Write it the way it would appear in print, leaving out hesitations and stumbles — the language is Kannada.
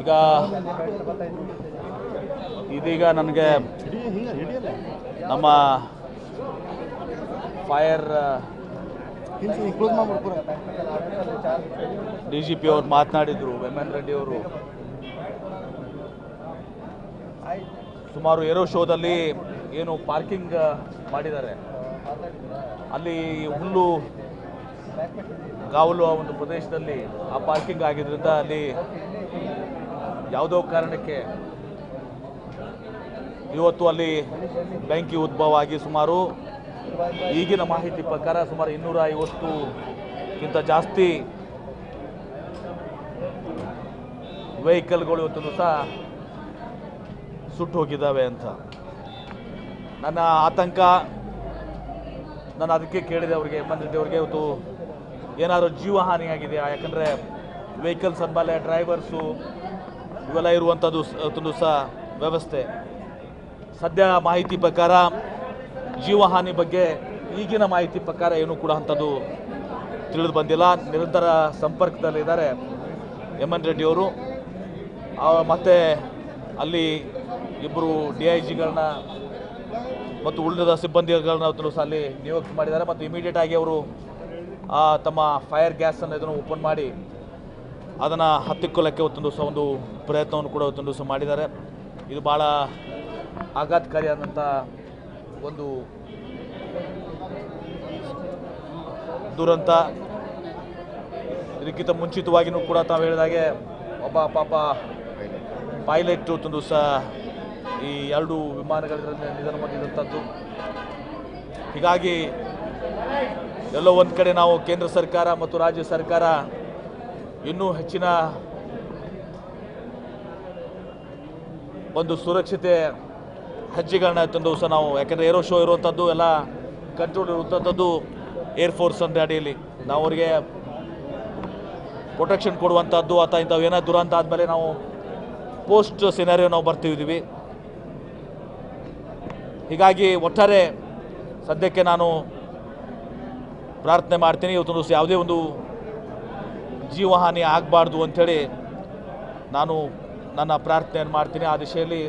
ಈಗ ಇದೀಗ ನನಗೆ ನಮ್ಮ ಫೈರ್ DGP ಅವರು ಮಾತನಾಡಿದರು. ವೇಮನ್ ರೆಡ್ಡಿ ಅವರು ಸುಮಾರು ಏರೋ ಶೋದಲ್ಲಿ ಏನು ಪಾರ್ಕಿಂಗ್ ಮಾಡಿದ್ದಾರೆ, ಅಲ್ಲಿ ಹುಲ್ಲು ಗಾವಲು ಒಂದು ಪ್ರದೇಶದಲ್ಲಿ ಆ ಪಾರ್ಕಿಂಗ್ ಆಗಿದ್ದರಿಂದ ಅಲ್ಲಿ ಯಾವುದೋ ಕಾರಣಕ್ಕೆ ಇವತ್ತು ಅಲ್ಲಿ ಬೆಂಕಿ ಉದ್ಭವ ಆಗಿ ಸುಮಾರು ಈಗಿನ ಮಾಹಿತಿ ಪ್ರಕಾರ ಸುಮಾರು 250ಕ್ಕಿಂತ ಜಾಸ್ತಿ ವೆಹಿಕಲ್ಗಳು ಇವತ್ತು ಸಹ ಸುಟ್ಟು ಹೋಗಿದ್ದಾವೆ ಅಂತ ನನ್ನ ಆತಂಕ. ನಾನು ಅದಕ್ಕೆ ಕೇಳಿದೆ ಅವರಿಗೆ, ವೇಮನ್ ರೆಡ್ಡಿ ಅವರಿಗೆ, ಇವತ್ತು ಏನಾದರೂ ಜೀವಹಾನಿಯಾಗಿದೆಯಾ? ಯಾಕಂದರೆ ವೆಹಿಕಲ್ಸ್ ಅಂದಮೇಲೆ ಡ್ರೈವರ್ಸು ಇವೆಲ್ಲ ಇರುವಂಥದ್ದು ಇವತ್ತೊಂದು ಸಹ ವ್ಯವಸ್ಥೆ. ಸದ್ಯ ಮಾಹಿತಿ ಪ್ರಕಾರ ಜೀವಹಾನಿ ಬಗ್ಗೆ ಈಗಿನ ಮಾಹಿತಿ ಪ್ರಕಾರ ಏನೂ ಕೂಡ ಅಂಥದ್ದು ತಿಳಿದು ಬಂದಿಲ್ಲ. ನಿರಂತರ ಸಂಪರ್ಕದಲ್ಲಿದ್ದಾರೆ ವೇಮನ್ ರೆಡ್ಡಿ ಅವರು. ಮತ್ತು ಅಲ್ಲಿ ಇಬ್ಬರು DIGಗಳನ್ನ ಮತ್ತು ಉಳಿದ ಸಿಬ್ಬಂದಿಗಳನ್ನ ಇವತ್ತು ಸಹ ಅಲ್ಲಿ ನಿಯುಕ್ತಿ ಮಾಡಿದ್ದಾರೆ. ಮತ್ತು ಇಮಿಡಿಯೇಟ್ ಆಗಿ ಅವರು ತಮ್ಮ ಫೈರ್ ಗ್ಯಾಸನ್ನು ಇದನ್ನು ಓಪನ್ ಮಾಡಿ ಅದನ್ನು ಹತ್ತಿಕ್ಕೊಳ್ಳೋಕ್ಕೆ ಇವತ್ತೊಂದು ಸಹ ಒಂದು ಪ್ರಯತ್ನವನ್ನು ಕೂಡ ಇವತ್ತೊಂದು ಸಹ ಮಾಡಿದ್ದಾರೆ. ಇದು ಭಾಳ ಆಘಾತಕಾರಿಯಾದಂಥ ಒಂದು ದುರಂತ. ಇದಕ್ಕಿಂತ ಮುಂಚಿತವಾಗಿಯೂ ಕೂಡ ತಾವು ಹೇಳಿದಾಗೆ ಒಬ್ಬ ಪಾಪ ಪೈಲಟ್ ಇವತ್ತೊಂದು ಸಹ ಈ 2 ವಿಮಾನಗಳಲ್ಲಿ ನಿಧನ ಹೊಂದಿದಂಥದ್ದು. ಹೀಗಾಗಿ ಎಲ್ಲೋ ಒಂದು ಕಡೆ ನಾವು ಕೇಂದ್ರ ಸರ್ಕಾರ ಮತ್ತು ರಾಜ್ಯ ಸರ್ಕಾರ ಇನ್ನೂ ಹೆಚ್ಚಿನ ಒಂದು ಸುರಕ್ಷತೆ ಹೆಜ್ಜೆಗಳನ್ನ ತಂದು ಸಹ ನಾವು, ಯಾಕಂದರೆ ಏರೋ ಶೋ ಇರುವಂಥದ್ದು ಎಲ್ಲ ಕಂಟ್ರೋಲ್ ಇರುವಂಥದ್ದು ಏರ್ಫೋರ್ಸ್ ಅಂತ ಅಡಿಯಲ್ಲಿ ನಾವು ಅವರಿಗೆ ಪ್ರೊಟೆಕ್ಷನ್ ಕೊಡುವಂಥದ್ದು ಅಥವಾ ಇಂಥವು ಏನೋ ದುರಂತ ಆದಮೇಲೆ ನಾವು ಪೋಸ್ಟ್ ಸಿನಾರಿಯೋ ನಾವು ಬರ್ತಿದ್ದೀವಿ. ಹೀಗಾಗಿ ಒಟ್ಟಾರೆ ಸದ್ಯಕ್ಕೆ ನಾನು ಪ್ರಾರ್ಥನೆ ಮಾಡ್ತೀನಿ, ಇವತ್ತೊಂದು ಯಾವುದೇ ಒಂದು ಜೀವಹಾನಿ ಆಗಬಾರ್ದು ಅಂಥೇಳಿ ನಾನು ನನ್ನ ಪ್ರಾರ್ಥನೆಯನ್ನು ಮಾಡ್ತೀನಿ. ಆ ದಿಶೆಯಲ್ಲಿ